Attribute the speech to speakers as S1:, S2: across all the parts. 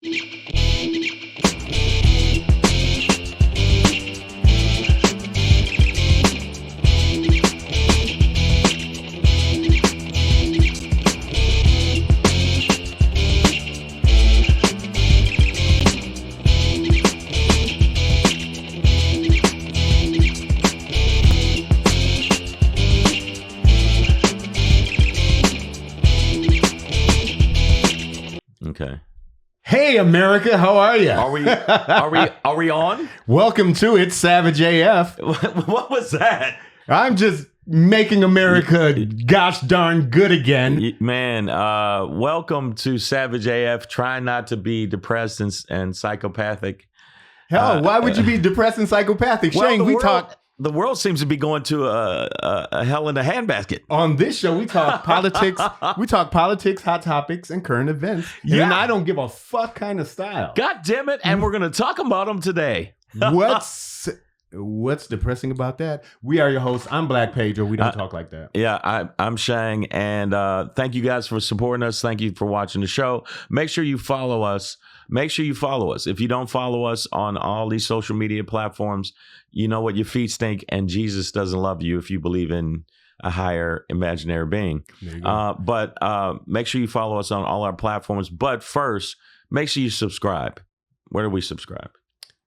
S1: Okay.
S2: Hey America, how are you?
S1: Are we on?
S2: Welcome to It's Savage AF.
S1: What was that?
S2: I'm just making America gosh darn good again.
S1: Man, welcome to Savage AF. Try not to be depressed and psychopathic.
S2: Hell, why would you be depressed and psychopathic? Shane,
S1: the world seems to be going to a hell in a handbasket.
S2: On this show, we talk politics. We talk politics, hot topics, and current events.
S1: Yeah.
S2: And I don't give a fuck kind of style.
S1: God damn it. And we're going to talk about them today.
S2: What's depressing about that? We are your hosts. I'm Black Pedro. We don't talk like that.
S1: Yeah, I'm Shang. And thank you guys for supporting us. Thank you for watching the show. Make sure you follow us. If you don't follow us on all these social media platforms, you know what your feet stink, and Jesus doesn't love you if you believe in a higher imaginary being. But make sure you follow us on all our platforms. But first, make sure you subscribe. Where do we subscribe?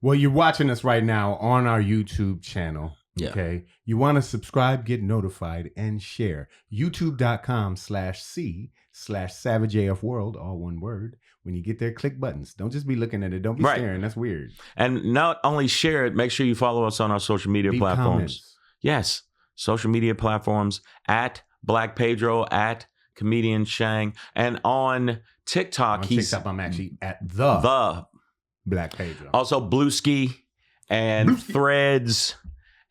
S2: Well, you're watching us right now on our YouTube channel.
S1: Yeah.
S2: Okay. You want to subscribe, get notified, and share. YouTube.com/C/SavageAFWorld, all one word. When you get there, click buttons. Don't just be looking at it. Don't be staring. That's weird.
S1: And not only share it, make sure you follow us on our social media platforms.
S2: Comments.
S1: Yes. Social media platforms at Black Pedro, at Comedian Shang. And on TikTok,
S2: I'm actually at the Black Pedro.
S1: Also Blueski and Threads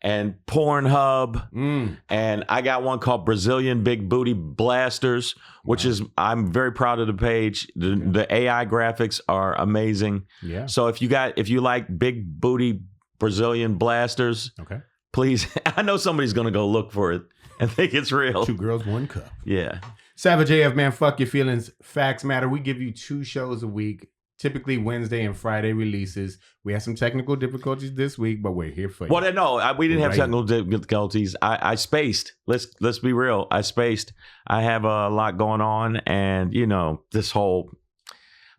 S1: and Pornhub. And I got one called Brazilian Big Booty Blasters, which is, I'm very proud of the page. The AI graphics are amazing.
S2: Yeah.
S1: So if you like big booty Brazilian blasters,
S2: okay,
S1: please, I know somebody's going to go look for it and think it's real.
S2: 2 girls, 1 cup.
S1: Yeah.
S2: Savage AF, man, fuck your feelings. Facts matter. We give you 2 shows a week. Typically Wednesday and Friday releases. We had some technical difficulties this week, but we're here for you.
S1: Well, no, we didn't have technical difficulties. I spaced. Let's be real. I spaced. I have a lot going on, and this whole.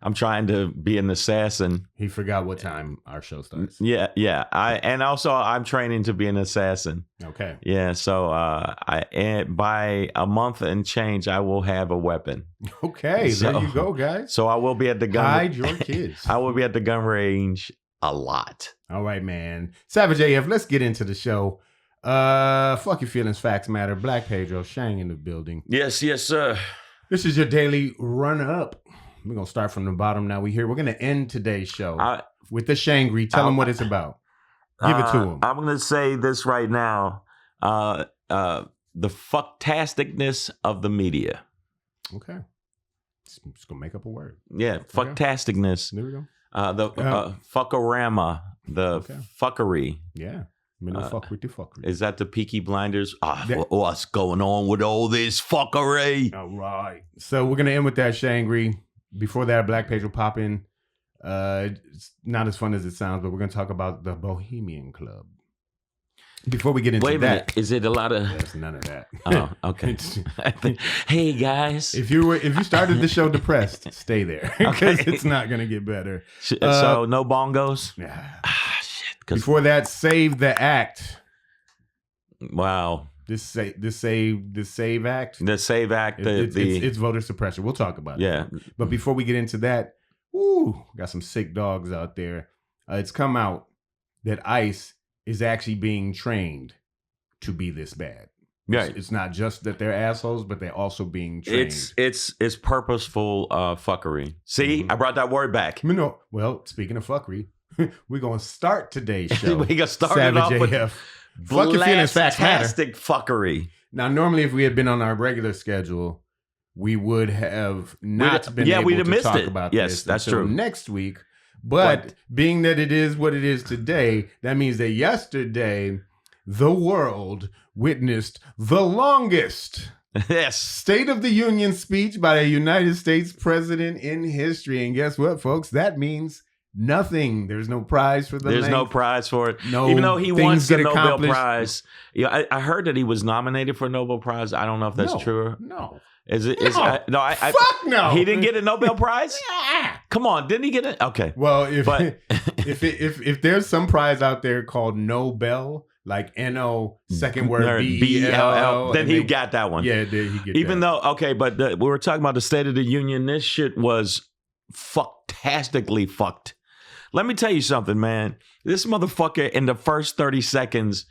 S1: I'm trying to be an assassin.
S2: He forgot what time our show starts.
S1: Yeah. I'm training to be an assassin.
S2: Okay.
S1: Yeah. So by a month and change, I will have a weapon.
S2: Okay. There you go, guys.
S1: So I will be at the gun.
S2: Hide your kids.
S1: I will be at the gun range a lot.
S2: All right, man. Savage AF. Let's get into the show. Fuck your feelings. Facts matter. Black Pedro, Shang in the building.
S1: Yes, sir.
S2: This is your daily run up. We're going to start from the bottom now. We're going to end today's show with the SHANGRY. Tell them what it's about. Give it to them. I'm
S1: going to say this right now. The fucktasticness of the media.
S2: Okay. Just going to make up a word.
S1: Yeah, fucktasticness.
S2: There we go.
S1: The fuckorama. The fuckery.
S2: Yeah. Fuck with the fuckery.
S1: Is that the Peaky Blinders? What's going on with all this fuckery?
S2: All right. So we're going to end with that SHANGRY. Before that, Black Pedro pop in. It's not as fun as it sounds, but we're going to talk about the Bohemian Club. Before we get into
S1: Wait a minute, is it a lot of?
S2: There's none of that.
S1: Oh, okay. Hey guys,
S2: if you started the show depressed, stay there because it's not going to get better.
S1: So no bongos.
S2: Yeah.
S1: Shit.
S2: Before that, Save the Act.
S1: Wow.
S2: This save act.
S1: The Save Act.
S2: It's voter suppression. We'll talk about it.
S1: Yeah.
S2: But before we get into that, got some sick dogs out there. It's come out that ICE is actually being trained to be this bad.
S1: Right.
S2: It's not just that they're assholes, but they're also being trained.
S1: It's purposeful fuckery. See, I brought that word back.
S2: No. Well, speaking of fuckery, we're gonna start today's show.
S1: We're gonna start it off with
S2: fuck your feelings, facts matter.
S1: Fantastic fuckery.
S2: Now, normally, if we had been on our regular schedule, we would have not been able to talk about this
S1: that's
S2: until
S1: true.
S2: next week. But being that it is what it is today, that means that yesterday, the world witnessed the longest
S1: Yes.
S2: State of the Union speech by a United States president in history. And guess what, folks? That means nothing. There's no prize for the
S1: There's no
S2: length.
S1: prize for it.
S2: No,
S1: even though he won the Nobel
S2: accomplished.
S1: Prize. Yeah, I heard that he was nominated for a Nobel Prize. I don't know if that's true.
S2: No.
S1: Is it?
S2: No.
S1: I
S2: Fuck no.
S1: He didn't get a Nobel Prize? Come on, didn't he get it? Okay.
S2: Well, if there's some prize out there called Nobel, like N-O, second word B-E-L-L,
S1: then he got that one.
S2: Yeah, did he get
S1: Even
S2: that?
S1: though, okay, but we were talking about the State of the Union. This shit was fucktastically fucked. Let me tell you something, man. This motherfucker in the first 30 seconds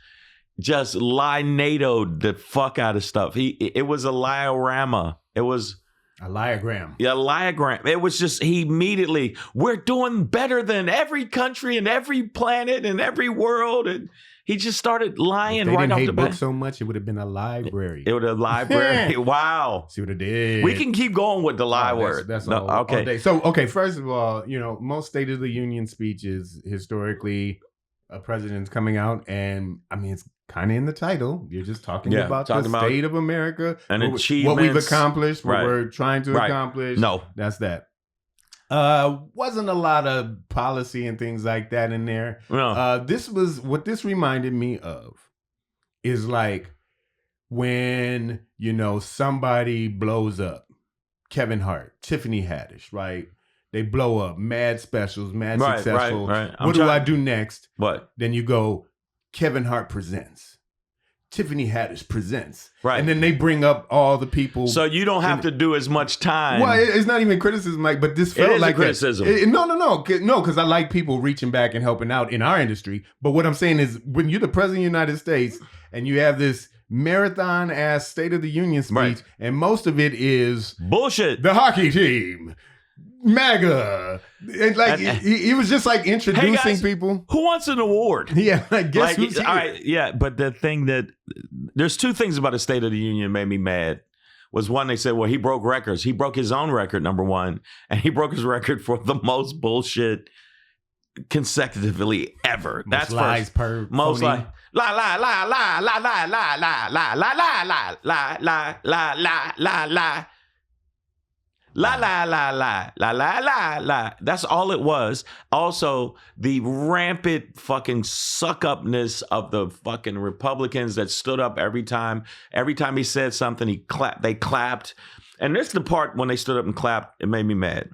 S1: just Lie-Nado'd the fuck out of stuff. It was a liorama. It was
S2: a liagram.
S1: Yeah, liagram. It was just, he immediately, we're doing better than every country and every planet and every world. And he just started lying right off the bat.
S2: Books so much, it would have been a library.
S1: It would have library. Wow.
S2: See what it did.
S1: We can keep going with the lie word.
S2: That's all day. So, okay, first of all, most State of the Union speeches, historically, a president's coming out, and I mean, it's kind of in the title. You're just talking about the state of America
S1: and
S2: what we've accomplished, what we're trying to accomplish.
S1: No.
S2: That's that. Wasn't a lot of policy and things like that in there.
S1: No.
S2: This reminded me of is like when, somebody blows up. Kevin Hart, Tiffany Haddish, right? They blow up, mad specials, mad successful.
S1: Right.
S2: What do I do next?
S1: What?
S2: Then you go, Kevin Hart presents. Tiffany Haddish presents.
S1: Right.
S2: And then they bring up all the people.
S1: So you don't have to do as much time.
S2: Well, it's not even criticism, Mike, but this felt like
S1: criticism.
S2: No, because I like people reaching back and helping out in our industry. But what I'm saying is when you're the president of the United States and you have this marathon ass State of the Union speech, and most of it is
S1: bullshit.
S2: The hockey team. MAGA. He was just like introducing
S1: guys,
S2: people.
S1: Who wants an award?
S2: Yeah, I guess who's here?
S1: All right, yeah, but the thing there's two things about the State of the Union made me mad. Was one, they said, well, he broke records. He broke his own record, number one, and he broke his record for the most bullshit consecutively ever.
S2: That's lies per
S1: most
S2: phony.
S1: Lie, lie, lie, lie, lie, lie, lie, lie, lie, lie, lie, lie, lie, lie, lie, lie, lie. La la la la la la la la. That's all it was. Also, the rampant fucking suck-upness of the fucking Republicans that stood up every time. Every time he said something, they clapped. And this is the part when they stood up and clapped, it made me mad.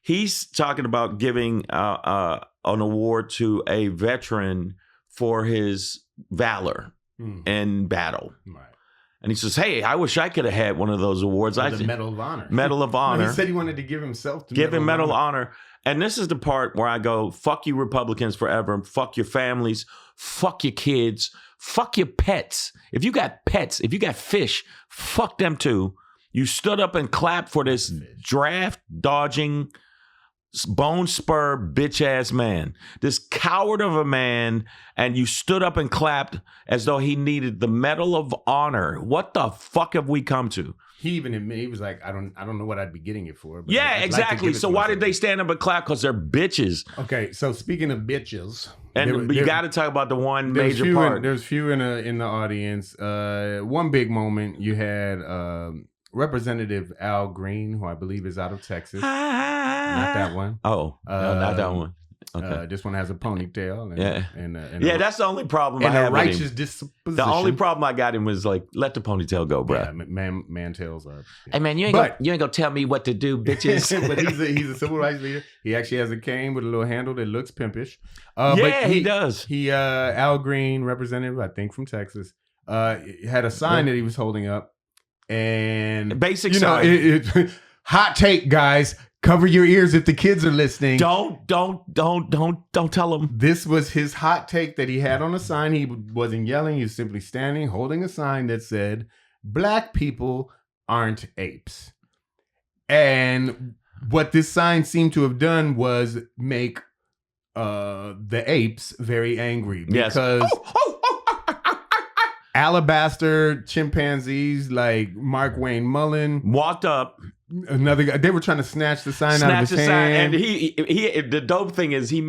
S1: He's talking about giving an award to a veteran for his valor in battle. Right. And he says, hey, I wish I could have had one of those awards.
S2: The Medal of Honor.
S1: Medal of Honor.
S2: No, he said he wanted to give himself the
S1: Give him Medal of Honor. And this is the part where I go, fuck you Republicans forever. Fuck your families. Fuck your kids. Fuck your pets. If you got pets, if you got fish, fuck them too. You stood up and clapped for this draft dodging, bone spur bitch ass man, this coward of a man, and you stood up and clapped as though he needed the Medal of Honor. What the fuck have we come to?
S2: He even admitted, he was like, I don't know what I'd be getting it for. But
S1: yeah, exactly. So why did they stand up and clap? Because they're bitches.
S2: Okay, so speaking of bitches,
S1: and you got to talk about the one major part.
S2: There's few in the audience. One big moment you had. Representative Al Green, who I believe is out of Texas. Not that one.
S1: Oh, no, not that one. Okay.
S2: This one has a ponytail. And
S1: that's the only problem I have
S2: with righteous disposition.
S1: The only problem I got him was like, let the ponytail go, bro.
S2: Yeah, man tails are. Yeah.
S1: Hey man, you ain't gonna tell me what to do, bitches.
S2: But he's a civil rights leader. He actually has a cane with a little handle that looks pimpish.
S1: But he does.
S2: Al Green, representative, I think from Texas, had a sign that he was holding up. And
S1: basic sign.
S2: Hot take, guys. Cover your ears if the kids are listening.
S1: Don't tell them.
S2: This was his hot take that he had on a sign. He wasn't yelling. He was simply standing, holding a sign that said, "Black people aren't apes." And what this sign seemed to have done was make the apes very angry because alabaster chimpanzees like Mark Wayne Mullen
S1: walked up.
S2: Another guy, they were trying to snatch the sign out of his hand.
S1: And he the dope thing is they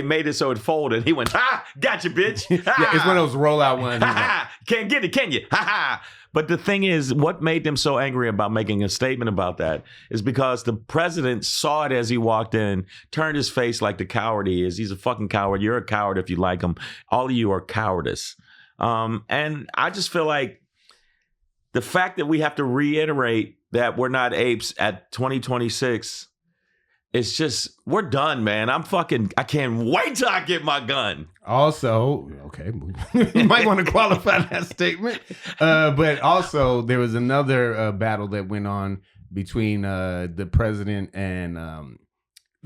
S1: made it so it folded. He went, gotcha, bitch.
S2: Yeah, it's one of those rollout ones.
S1: Can't get it, can you? But the thing is, what made them so angry about making a statement about that is because the president saw it as he walked in, turned his face like the coward he is. He's a fucking coward. You're a coward if you like him. All of you are cowardice. And I just feel like the fact that we have to reiterate that we're not apes at 2026, it's just, we're done, man. I can't wait till I get my gun.
S2: Also, okay, you might want to qualify that statement. But also, there was another battle that went on between the president and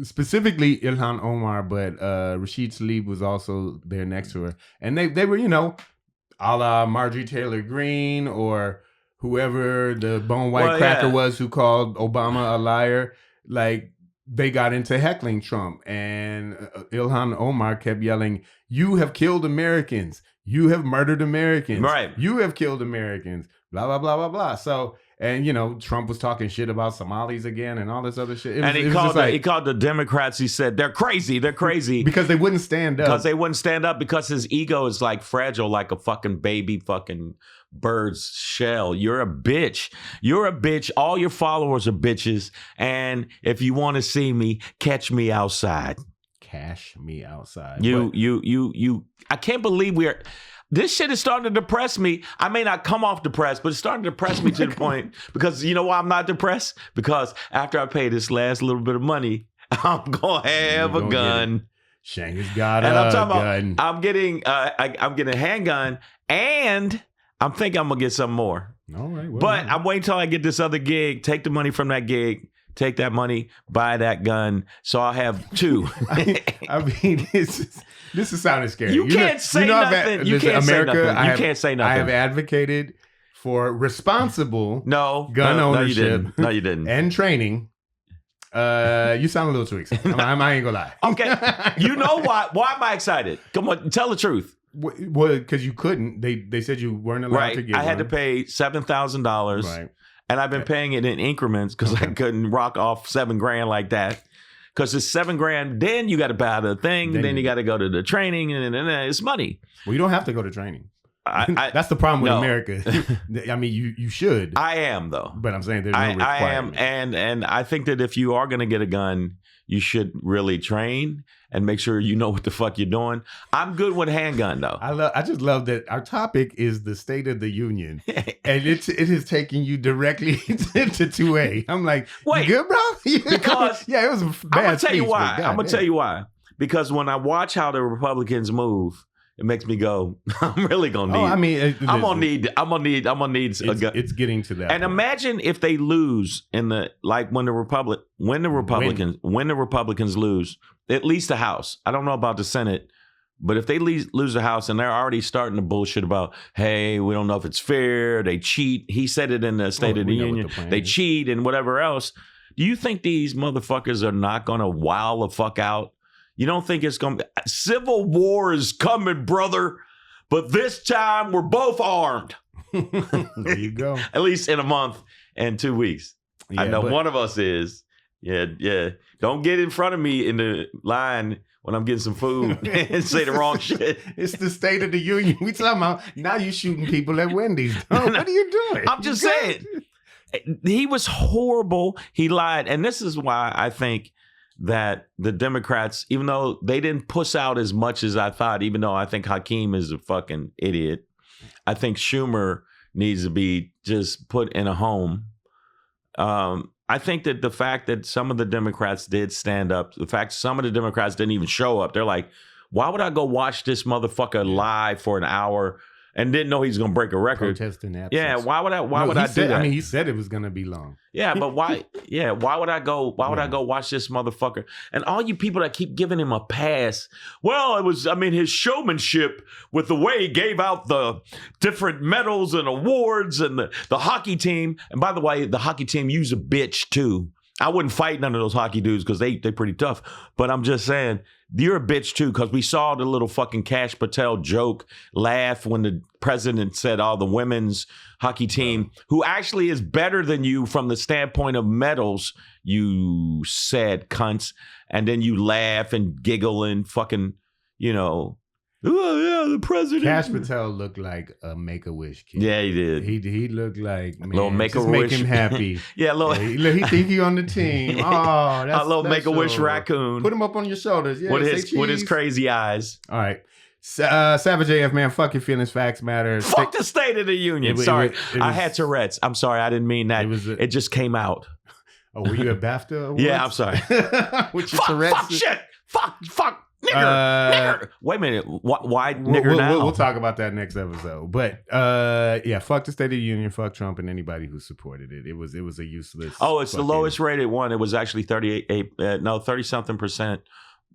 S2: specifically Ilhan Omar, but Rashid Tlaib was also there next to her. And they were, a la Marjorie Taylor Greene or whoever the bone white cracker was who called Obama a liar. Like, they got into heckling Trump, and Ilhan Omar kept yelling, "You have killed Americans. You have murdered Americans.
S1: Right.
S2: You have killed Americans." Blah, blah, blah, blah, blah. So, and, Trump was talking shit about Somalis again and all this other shit.
S1: He called the Democrats, he said, they're crazy. They're crazy.
S2: Because they wouldn't stand up.
S1: Because his ego is like fragile, like a fucking baby fucking bird's shell. You're a bitch. You're a bitch. All your followers are bitches. And if you want to see me, catch me outside.
S2: Cash me outside.
S1: I can't believe this shit is starting to depress me. I may not come off depressed, but it's starting to depress me to the point, because you know why I'm not depressed? Because after I pay this last little bit of money, I'm going to have a gun.
S2: Shangry's got
S1: and
S2: a gun.
S1: I'm getting a handgun, and I'm thinking I'm going to get some more.
S2: All right. Well,
S1: but I'm waiting till I get this other gig, take the money from that gig, take that money, buy that gun, so I'll have two.
S2: I mean, this is sounding scary.
S1: You can't say nothing. You can't say nothing. You can't say nothing.
S2: I have advocated for responsible gun ownership.
S1: No, you didn't.
S2: And training. You sound a little too excited. I ain't gonna lie.
S1: Okay. You know why? Why am I excited? Come on, tell the truth.
S2: Well, because you couldn't. They said you weren't allowed to get
S1: I had to pay $7,000.
S2: Right.
S1: And I've been paying it in increments because I couldn't rock off $7,000 like that. Because it's $7,000, then you got to buy the thing, then you got to go to the training, and it's money.
S2: Well, you don't have to go to training. That's the problem with America. I mean, you should.
S1: I am, though.
S2: But I'm saying there's no requirement.
S1: I am, and I think that if you are going to get a gun, you should really train and make sure you know what the fuck you're doing. I'm good with handgun, though.
S2: I just love that our topic is the State of the Union, and it is taking you directly to 2A. I'm like,
S1: wait,
S2: you good, bro? Because it was a bad.
S1: I'm gonna tell you why. I'm gonna tell you why. Because when I watch how the Republicans move, it makes me go, I'm really gonna need. I'm gonna need a gun.
S2: It's getting to that.
S1: And
S2: point.
S1: imagine if they lose when the Republicans lose at least the House. I don't know about the Senate, but if they lose the House and they're already starting to bullshit about, hey, we don't know if it's fair, they cheat. He said it in the State of the Union. They cheat and whatever else. Do you think these motherfuckers are not gonna wow the fuck out? You don't think it's going to be... Civil war is coming, brother. But this time, we're both armed.
S2: There you go.
S1: At least in a month and 2 weeks. Yeah, I know one of us is. Yeah. Don't get in front of me in the line when I'm getting some food and say the wrong shit.
S2: It's the State of the Union. We talking about... Now you shooting people at Wendy's. What are you doing?
S1: I'm just saying. He was horrible. He lied. And this is why I think... that the Democrats, even though they didn't push out as much as I thought, even though I think Hakeem is a fucking idiot, I think Schumer needs to be just put in a home. I think that the fact that some of the Democrats did stand up, the fact some of the Democrats didn't even show up, they're like, why would I go watch this motherfucker live for an hour and didn't know he's going to break a record?
S2: Protesting absence.
S1: Yeah, why would I do that?
S2: I mean, he said it was going to be long.
S1: Yeah, but why? Yeah, why would I go? Why would I go watch this motherfucker? And all you people that keep giving him a pass. Well, it was. I mean, his showmanship with the way he gave out the different medals and awards and the hockey team. And by the way, the hockey team used a bitch too. I wouldn't fight none of those hockey dudes because they pretty tough. But I'm just saying, you're a bitch too, because we saw the little fucking Cash Patel joke laugh when the president said, the women's hockey team, who actually is better than you from the standpoint of medals, you sad cunts. And then you laugh and giggle and fucking, oh, yeah, the president.
S2: Cash Patel looked like a Make-A-Wish kid.
S1: Yeah, he did.
S2: He looked like, man,
S1: little
S2: just make him happy.
S1: Yeah, little.
S2: He think he on the team. Oh, that's
S1: a little Make-A-Wish
S2: special.
S1: raccoon.
S2: Put him up on your shoulders. Yeah,
S1: with his crazy eyes.
S2: All right. Savage AF, man, fuck your feelings, facts matter.
S1: Fuck the State of the Union. Sorry, I had Tourette's. I'm sorry, I didn't mean that. It just came out.
S2: Oh, were you at BAFTA Awards?
S1: Yeah, I'm sorry.
S2: With your Tourette's?
S1: Fuck shit. Fuck. Nigger. Wait a minute. Why nigger now?
S2: We'll talk about that next episode. But yeah, fuck the State of the Union, fuck Trump and anybody who supported it. It was a useless.
S1: Oh, it's the lowest rated one. It was actually 30-something%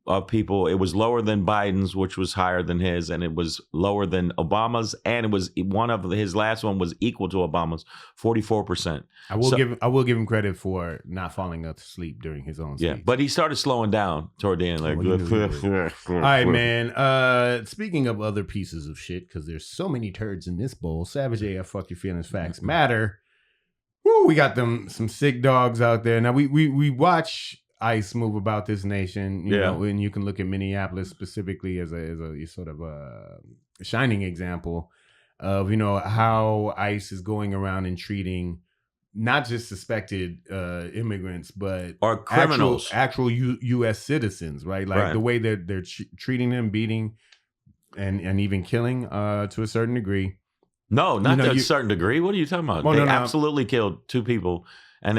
S1: of people. It was lower than Biden's, which was higher than his, and it was lower than Obama's, and it was one of his last one was equal to Obama's, 44%.
S2: I will give him credit for not falling asleep during his own speech.
S1: Yeah, but he started slowing down toward the end. Like,
S2: all right, man. Speaking of other pieces of shit, because there's so many turds in this bowl. Savage AF, fuck your feelings, facts matter. Woo, we got some sick dogs out there. Now we watch ICE move about this nation, you know, and you can look at Minneapolis specifically as a sort of a shining example of, you know, how ICE is going around and treating not just suspected immigrants, but
S1: or criminals,
S2: actual U.S. citizens, right? Like the way that they're treating them, beating, and even killing to a certain degree.
S1: No, not to a certain degree. What are you talking about? They absolutely killed 2 people. And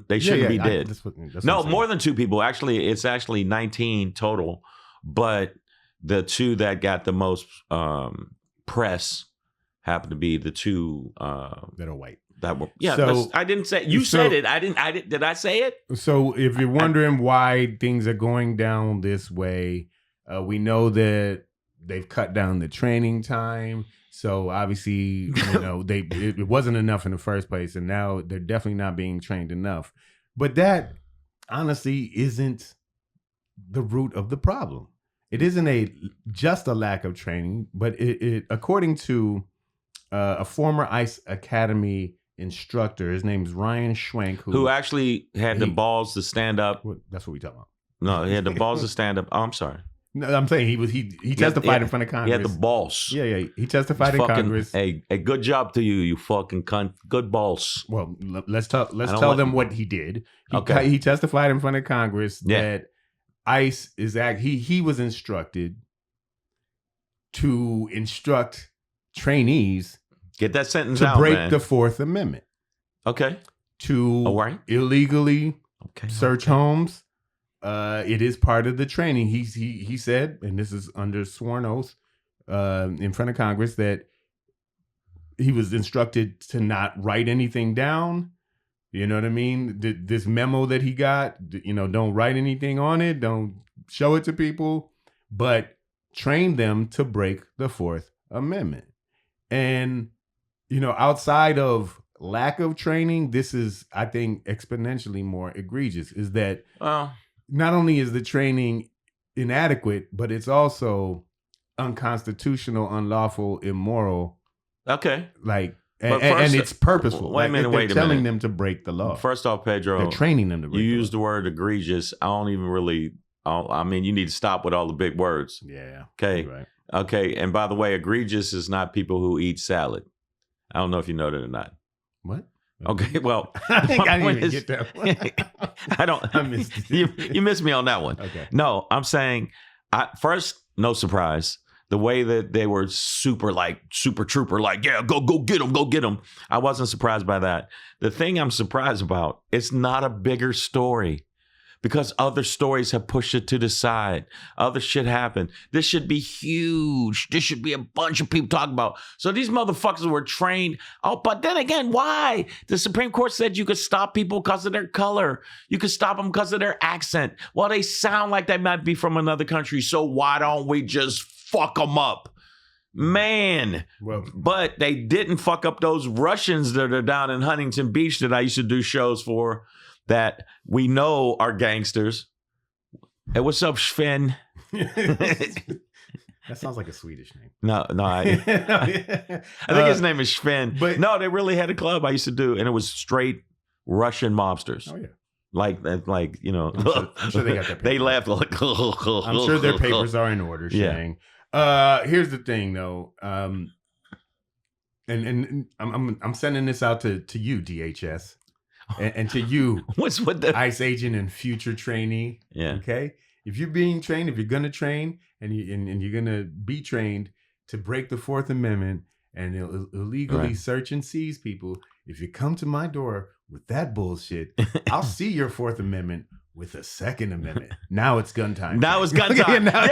S1: they shouldn't be dead. That's no, more than 2 people. Actually, it's 19 total. But the 2 that got the most press happen to be the 2
S2: that are white.
S1: That were So, I didn't say you said it. I didn't. Did I say it?
S2: So if you're wondering why things are going down this way, we know that they've cut down the training time. So obviously, you know, it wasn't enough in the first place, and now they're definitely not being trained enough. But that honestly isn't the root of the problem. It isn't just a lack of training, but it according to a former ICE Academy instructor, his name is Ryan Schwenk,
S1: who actually had the balls to stand up.
S2: That's what we talking about.
S1: No, he had the balls to stand up. Oh, I'm sorry.
S2: No, I'm saying he testified in front of Congress.
S1: He had the balls.
S2: Yeah. He testified in Congress.
S1: A good job to you, you fucking cunt. Good balls.
S2: Well, let's tell them what he did. He testified in front of Congress that ICE is he was instructed to instruct trainees.
S1: Get that sentence
S2: to
S1: out,
S2: break
S1: man.
S2: the Fourth Amendment.
S1: Okay.
S2: To illegally search homes. It is part of the training. He said, and this is under sworn oath in front of Congress, that he was instructed to not write anything down. You know what I mean? This memo that he got, you know, don't write anything on it. Don't show it to people, but train them to break the Fourth Amendment. And, you know, outside of lack of training, this is, I think, exponentially more egregious, is that not only is the training inadequate, but it's also unconstitutional, unlawful, immoral.
S1: Okay.
S2: Like, and it's purposeful.
S1: Wait a minute,
S2: they're telling them to break the law.
S1: First off, Pedro,
S2: they're training them to break the law.
S1: You used the word egregious. I don't even really, I mean, you need to stop with all the big words.
S2: Yeah.
S1: Okay.
S2: Right.
S1: Okay. And by the way, egregious is not people who eat salad. I don't know if you know that or not.
S2: What?
S1: Okay, well,
S2: I think I didn't even get that one.
S1: I missed it. You missed me on that one.
S2: Okay.
S1: No, I'm saying, first, no surprise. The way that they were super trooper, like, yeah, go get them. I wasn't surprised by that. The thing I'm surprised about, it's not a bigger story. Because other stories have pushed it to the side. Other shit happened. This should be huge. This should be a bunch of people talking about. So these motherfuckers were trained. Oh, but then again, why? The Supreme Court said you could stop people because of their color. You could stop them because of their accent. Well, they sound like they might be from another country. So why don't we just fuck them up? Man. Well, but they didn't fuck up those Russians that are down in Huntington Beach that I used to do shows for, that we know are gangsters. Hey, what's up, Sven?
S2: That sounds like a Swedish name.
S1: No, I think his name is Sven. But no, they really had a club I used to do, and it was straight Russian mobsters.
S2: Oh yeah.
S1: Like you know,
S2: I'm sure they got their papers.
S1: They laughed like.
S2: I'm sure their papers are in order, Shang. Here's the thing, though. And I'm sending this out to you, DHS, and to you,
S1: What's with the
S2: ICE agent and future trainee.
S1: Yeah.
S2: Okay. If you're being trained, if you're gonna train, and you're gonna be trained to break the Fourth Amendment and illegally search and seize people, if you come to my door with that bullshit, I'll see your Fourth Amendment with a Second Amendment. Now it's gun time.
S1: Now it's gun time. Now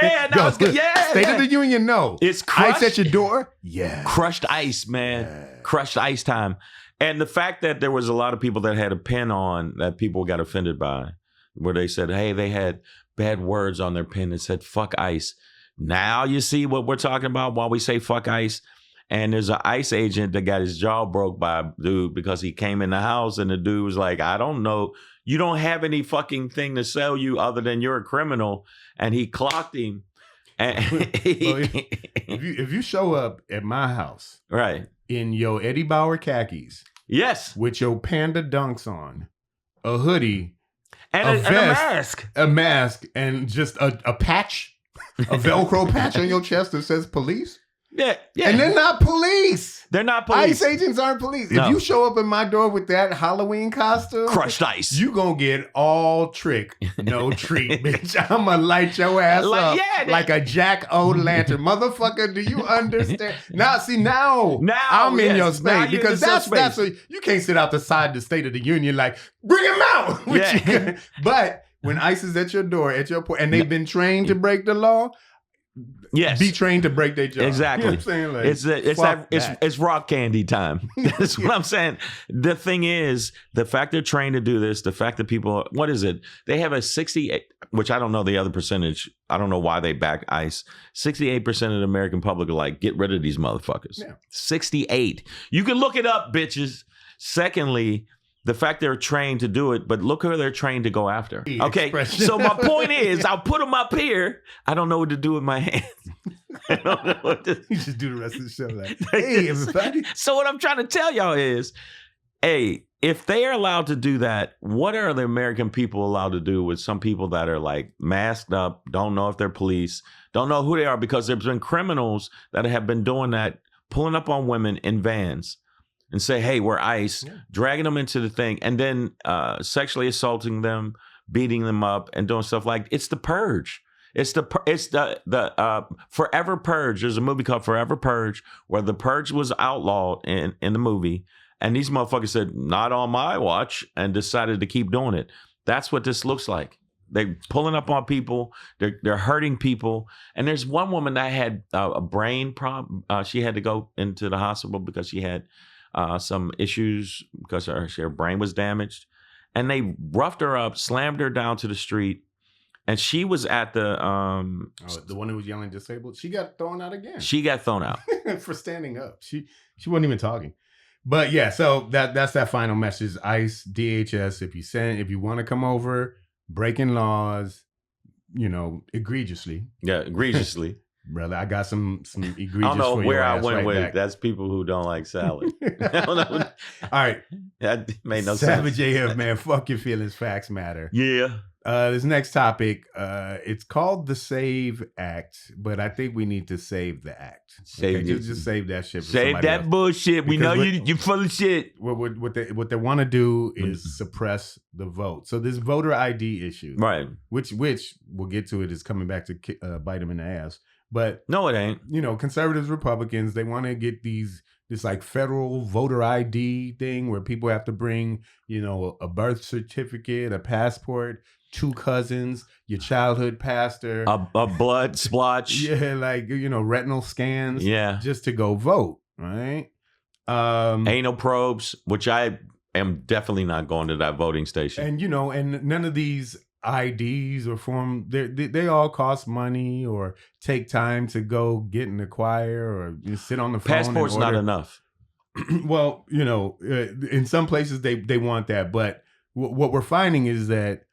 S1: it's gun. Yeah.
S2: State of the Union, no.
S1: It's crushed.
S2: ICE at your door. Yeah.
S1: Crushed ice, man.
S2: Yeah.
S1: Crushed ice time. And the fact that there was a lot of people that had a pin on that people got offended by, where they said, hey, they had bad words on their pin that said fuck ICE. Now you see what we're talking about while we say fuck ICE. And there's an ICE agent that got his jaw broke by a dude because he came in the house and the dude was like, I don't know. You don't have any fucking thing to sell you other than you're a criminal. And he clocked him. And
S2: if you show up at my house
S1: right
S2: in your Eddie Bauer khakis,
S1: yes,
S2: with your panda dunks on, a hoodie,
S1: and a mask.
S2: A mask, and just a patch, a Velcro patch on your chest that says police.
S1: Yeah.
S2: And they're not police.
S1: They're not police.
S2: ICE agents aren't police.
S1: No.
S2: If you show up in my door with that Halloween costume,
S1: crushed ice,
S2: you gonna get all trick, no treat, bitch. I'm gonna light your ass up like a jack-o'-lantern. Motherfucker, do you understand? Now I'm in your space, because that's what, you can't sit out the side the State of the Union like, bring him out. But when ICE is at your door, at your point, and they've been trained to break the law,
S1: yes,
S2: be trained to break their jaw.
S1: Exactly.
S2: You know what I'm saying? Like,
S1: it's rock candy time. That's what I'm saying. The thing is, the fact they're trained to do this, the fact that people, what is it? They have a 68, which I don't know the other percentage. I don't know why they back ICE. 68% of the American public are like, get rid of these motherfuckers. Yeah. 68. You can look it up, bitches. Secondly, the fact they're trained to do it, but look who they're trained to go after. Okay, so my point is, I'll put them up here. I don't know what to do with my hands. I don't know what to...
S2: You just do the rest of the show like, hey, everybody.
S1: So what I'm trying to tell y'all is, hey, if they are allowed to do that, what are the American people allowed to do with some people that are like masked up, don't know if they're police, don't know who they are, because there's been criminals that have been doing that, pulling up on women in vans and say, hey, we're ICE, dragging them into the thing, and then sexually assaulting them, beating them up, and doing stuff like, it's the purge. It's the Forever Purge. There's a movie called Forever Purge where the purge was outlawed in the movie, and these motherfuckers said, not on my watch, and decided to keep doing it. That's what this looks like. They're pulling up on people. They're hurting people. And there's one woman that had a brain problem. She had to go into the hospital because she had some issues because her brain was damaged, and they roughed her up, slammed her down to the street, and she was at the
S2: the one who was yelling disabled. She got thrown out again.
S1: She got thrown out
S2: for standing up. She wasn't even talking. But yeah, so that's that final message. ICE, DHS, if you want to come over, breaking laws, egregiously.
S1: Yeah, egregiously.
S2: Brother, I got some egregious.
S1: I don't know
S2: for
S1: where I
S2: your
S1: went
S2: right
S1: with
S2: back.
S1: That's people who don't like salad. I don't know.
S2: All right,
S1: that made no
S2: Savage
S1: sense.
S2: AF, man, fuck your feelings. Facts matter.
S1: Yeah.
S2: This next topic, it's called the SAVE Act, but I think we need to save the act. Just save that shit.
S1: Save that bullshit. We know you're full of shit.
S2: What they want to do is suppress the vote. So this voter ID issue,
S1: right?
S2: Which we'll get to it, is coming back to bite them in the ass. But
S1: no, it ain't.
S2: Conservatives, Republicans, they want to get this like federal voter ID thing where people have to bring, a birth certificate, a passport, 2 cousins, your childhood pastor,
S1: a blood splotch.
S2: Yeah, like, retinal scans.
S1: Yeah.
S2: Just to go vote, right?
S1: Anal probes, which I am definitely not going to that voting station.
S2: And, and none of these IDs or form, they all cost money or take time to go get and acquire, or sit on the phone.
S1: Passport's not enough.
S2: Well, in some places they want that, but what we're finding is that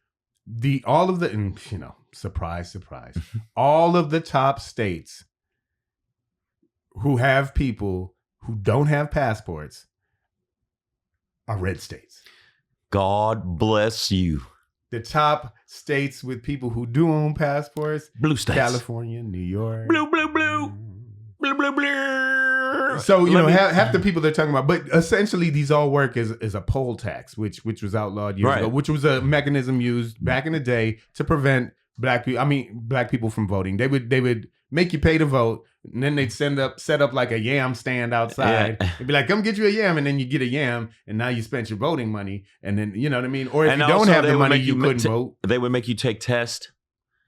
S2: surprise, all of the top states who have people who don't have passports are red states.
S1: God bless you.
S2: The top states with people who do own passports:
S1: blue states,
S2: California, New York,
S1: blue, blue. Blah, blah, blah.
S2: So half the people they're talking about, but essentially these all work as a poll tax, which was outlawed years ago, which was a mechanism used back in the day to prevent black people from voting. They would make you pay to vote, and then they'd set up like a yam stand outside. Yeah. They'd be like, "Come get you a yam," and then you get a yam, and now you spent your voting money, and then you know what I mean. Or if you don't have the money, you couldn't vote.
S1: They would make you take tests.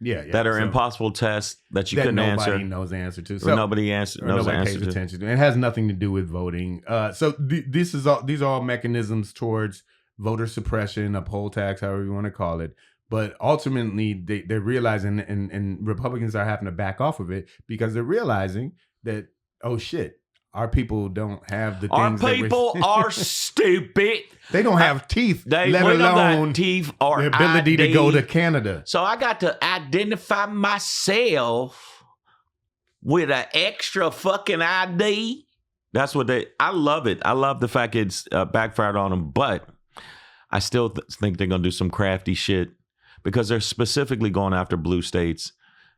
S1: Yeah, that are impossible tests that you couldn't answer.
S2: Nobody knows the answer to.
S1: So nobody knows the answer
S2: pays attention to. It has nothing to do with voting. So these are all mechanisms towards voter suppression, a poll tax, however you want to call it. But ultimately, they're realizing, and Republicans are having to back off of it because they're realizing that, oh shit, our people don't have the things.
S1: Our people are stupid.
S2: They don't have teeth, let alone
S1: teeth or
S2: the ability
S1: ID.
S2: To go to Canada.
S1: So I got to identify myself with an extra fucking ID. That's what I love it. I love the fact it's backfired on them, but I still think they're going to do some crafty shit because they're specifically going after blue states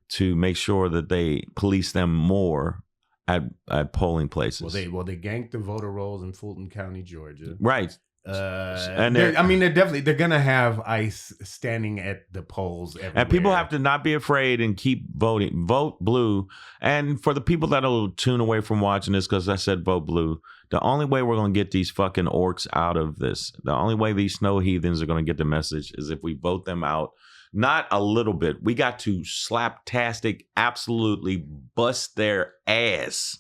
S1: to make sure that they police them more at polling places.
S2: Well, they ganked the voter rolls in Fulton County, Georgia.
S1: Right.
S2: And they're gonna have ICE standing at the polls everywhere.
S1: And people have to not be afraid and keep voting. Vote blue. And for the people that'll tune away from watching this, because I said vote blue, the only way we're gonna get these fucking orcs out of this, the only way these snow heathens are gonna get the message is if we vote them out. Not a little bit. We got to slaptastic, absolutely bust their ass.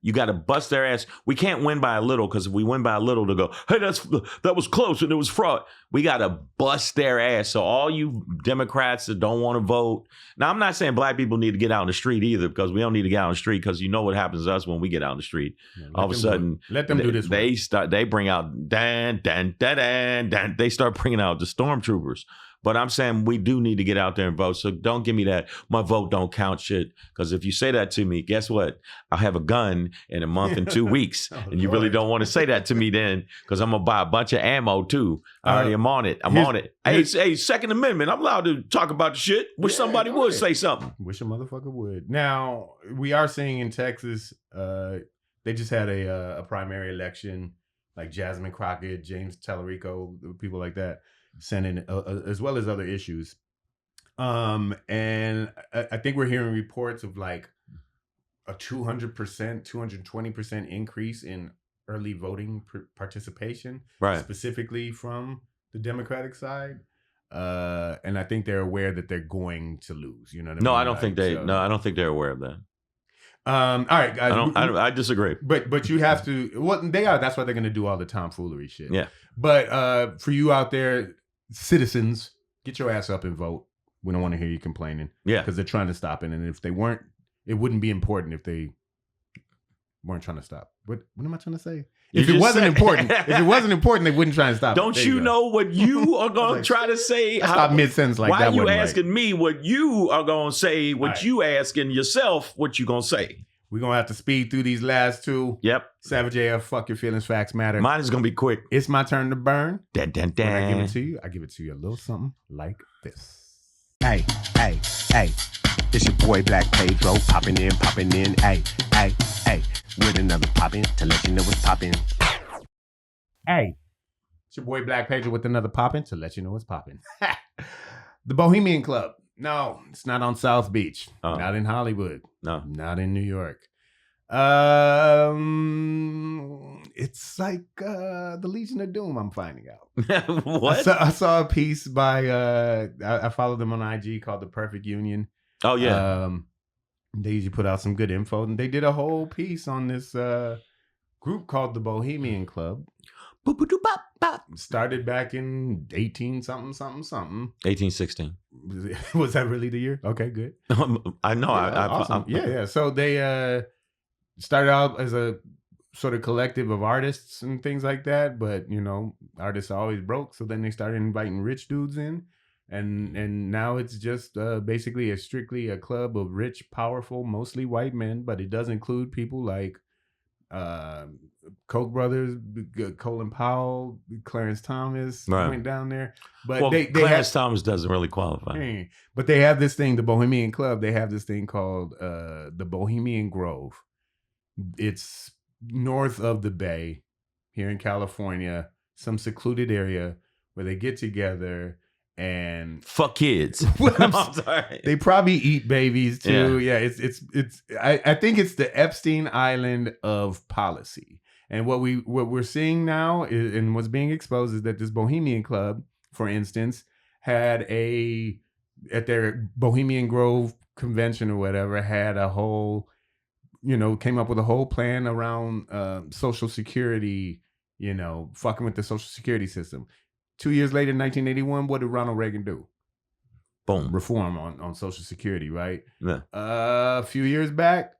S1: You got to bust their ass. We can't win by a little, because if we win by a little, they'll go, hey, that was close and it was fraud. We got to bust their ass. So all you Democrats that don't want to vote. Now, I'm not saying black people need to get out in the street either, because we don't need to get out in the street, because you know what happens to us when we get out in the street. All of a sudden,
S2: let them do this.
S1: They bring out, they start bringing out the stormtroopers. But I'm saying we do need to get out there and vote. So don't give me that my vote don't count shit. Because if you say that to me, guess what? I'll have a gun in a month and 2 weeks. And you really don't want to say that to me then, because I'm going to buy a bunch of ammo too. I already am on it. I'm on it. Hey, Second Amendment. I'm allowed to talk about the shit. Wish somebody would say something.
S2: Wish a motherfucker would. Now, we are seeing in Texas, they just had a primary election, like Jasmine Crockett, James Tallarico, people like that. Senate, as well as other issues. And I think we're hearing reports of like a 200%, 220% increase in early voting participation,
S1: right? Specifically
S2: from the Democratic side. And I think they're aware that they're going to lose. You know what I mean?
S1: No, I don't think I don't think they're aware of that.
S2: All right, guys.
S1: I disagree.
S2: But you have to. Well, they are. That's why they're going to do all the tomfoolery shit.
S1: Yeah.
S2: But for you out there, citizens, get your ass up and vote. We don't want to hear you complaining.
S1: Yeah.
S2: Because they're trying to stop it. And if they weren't, it wouldn't be important if they weren't trying to stop. What am I trying to say? If it wasn't important, they wouldn't try to stop.
S1: Don't you know what you are going to try to say?
S2: Stop mid-sentence like that.
S1: Why are you asking me what you are going to say? What you asking yourself? What you going to say?
S2: We're going to have to speed through these last two.
S1: Yep.
S2: Savage AF, fuck your feelings, facts matter.
S1: Mine is going to be quick.
S2: It's my turn to burn.
S1: Dun, dun, dun.
S2: When I give it to you, I give it to you a little something like this.
S3: Hey, it's your boy Black Pedro, popping in, hey, with another poppin' to let you know what's poppin'.
S2: Hey, it's your boy Black Pedro with another poppin' to let you know what's poppin'. The Bohemian Club. No, it's not on South Beach. Not in Hollywood.
S1: No.
S2: Not in New York. It's like the Legion of Doom, I'm finding out.
S1: What?
S2: I saw a piece by, I followed them on IG called The Perfect Union.
S1: Oh, yeah.
S2: They usually put out some good info. And they did a whole piece on this group called the Bohemian Club. Started back in 18-something.
S1: 1816.
S2: Was that really the year? Okay, good.
S1: I know.
S2: Awesome. Yeah. So they started out as a sort of collective of artists and things like that. But, you know, artists are always broke. So then they started inviting rich dudes in. And now it's just basically strictly a club of rich, powerful, mostly white men. But it does include people like Koch brothers, Colin Powell, Clarence Thomas went down there. But
S1: well,
S2: they
S1: Clarence Thomas doesn't really qualify.
S2: But they have this thing, the Bohemian Club. They have this thing called the Bohemian Grove. It's north of the Bay here in California, some secluded area where they get together and
S1: fuck kids.
S2: I'm sorry. They probably eat babies too. Yeah, it's I think it's the Epstein Island of policy. And what we're seeing now is, and what's being exposed is that this Bohemian Club, for instance, had at their Bohemian Grove convention or whatever, had a whole, came up with a whole plan around Social Security, fucking with the Social Security system. 2 years later, in 1981, what did Ronald Reagan do?
S1: Boom.
S2: Reform on Social Security, right?
S1: Yeah.
S2: A few years back,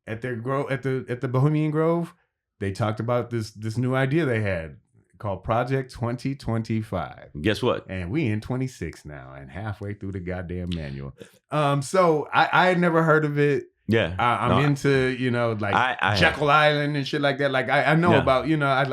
S2: at their at the Bohemian Grove, they talked about this new idea they had called Project 2025.
S1: Guess what?
S2: And we in 26 now and halfway through the goddamn manual. So I had never heard of it.
S1: Yeah.
S2: I'm into, Jekyll Island and shit like that. Like I know about, I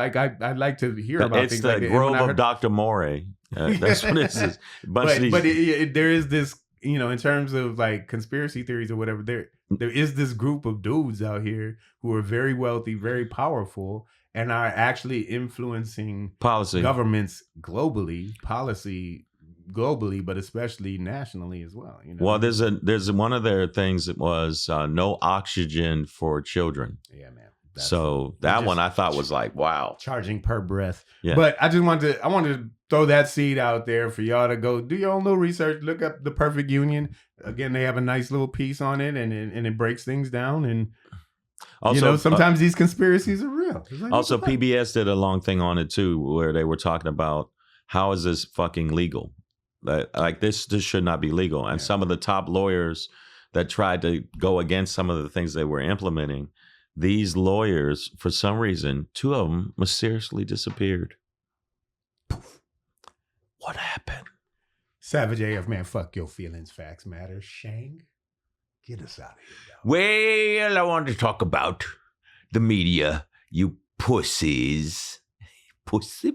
S2: like to hear about things like that.
S1: It's the Grove of Dr. Moray. That's what it is. But
S2: there is this, in terms of like conspiracy theories or whatever, there is this group of dudes out here who are very wealthy, very powerful, and are actually influencing
S1: policy
S2: governments globally, but especially nationally as well.
S1: Well, there's one of their things that was no oxygen for children.
S2: Yeah, man.
S1: So that one I thought was like, wow,
S2: charging per breath.
S1: Yeah.
S2: But I wanted to throw that seed out there for y'all to go do your own little research. Look up The Perfect Union. Again, they have a nice little piece on it, and it breaks things down. And also, sometimes these conspiracies are real. Like,
S1: also, PBS did a long thing on it too, where they were talking about how is this fucking legal? Like this should not be legal. And some of the top lawyers that tried to go against some of the things they were implementing, these lawyers, for some reason, 2 of them mysteriously disappeared. What happened?
S2: Savage AF, man, fuck your feelings. Facts matter. Shang, get us out of here, dog.
S1: Well, I want to talk about the media, you pussies. Pussy.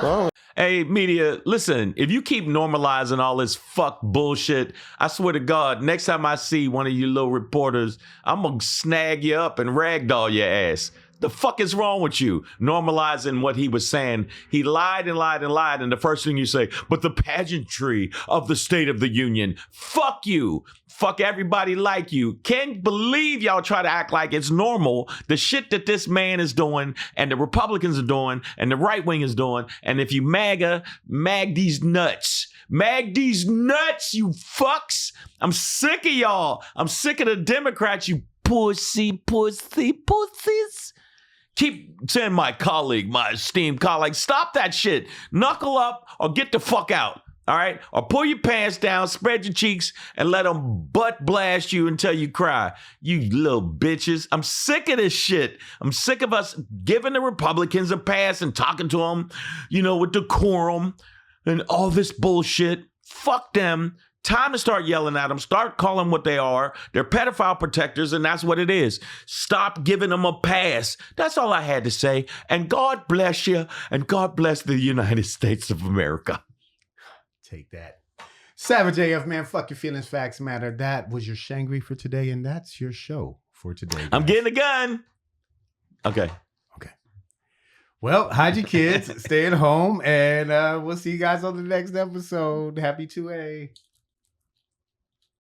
S3: No!
S1: Hey, media, listen, if you keep normalizing all this fuck bullshit, I swear to God, next time I see one of you little reporters, I'm going to snag you up and ragdoll your ass. The fuck is wrong with you? Normalizing what he was saying. He lied and lied and lied. And the first thing you say, but the pageantry of the State of the Union. Fuck you. Fuck everybody like you. Can't believe y'all try to act like it's normal. The shit that this man is doing and the Republicans are doing and the right wing is doing. And if you mag these nuts. Mag these nuts, you fucks. I'm sick of y'all. I'm sick of the Democrats, you pussies. Keep saying my esteemed colleague, stop that shit. Knuckle up or get the fuck out. All right? Or pull your pants down, spread your cheeks, and let them butt blast you until you cry. You little bitches. I'm sick of this shit. I'm sick of us giving the Republicans a pass and talking to them, with decorum and all this bullshit. Fuck them. Time to start yelling at them. Start calling them what they are. They're pedophile protectors, and that's what it is. Stop giving them a pass. That's all I had to say. And God bless you, and God bless the United States of America.
S2: Take that. Savage AF, man, fuck your feelings, facts matter. That was your Shangry for today, and that's your show for today, guys.
S1: I'm getting a gun. Okay.
S2: Well, hide your kids, stay at home, and we'll see you guys on the next episode. Happy 2A.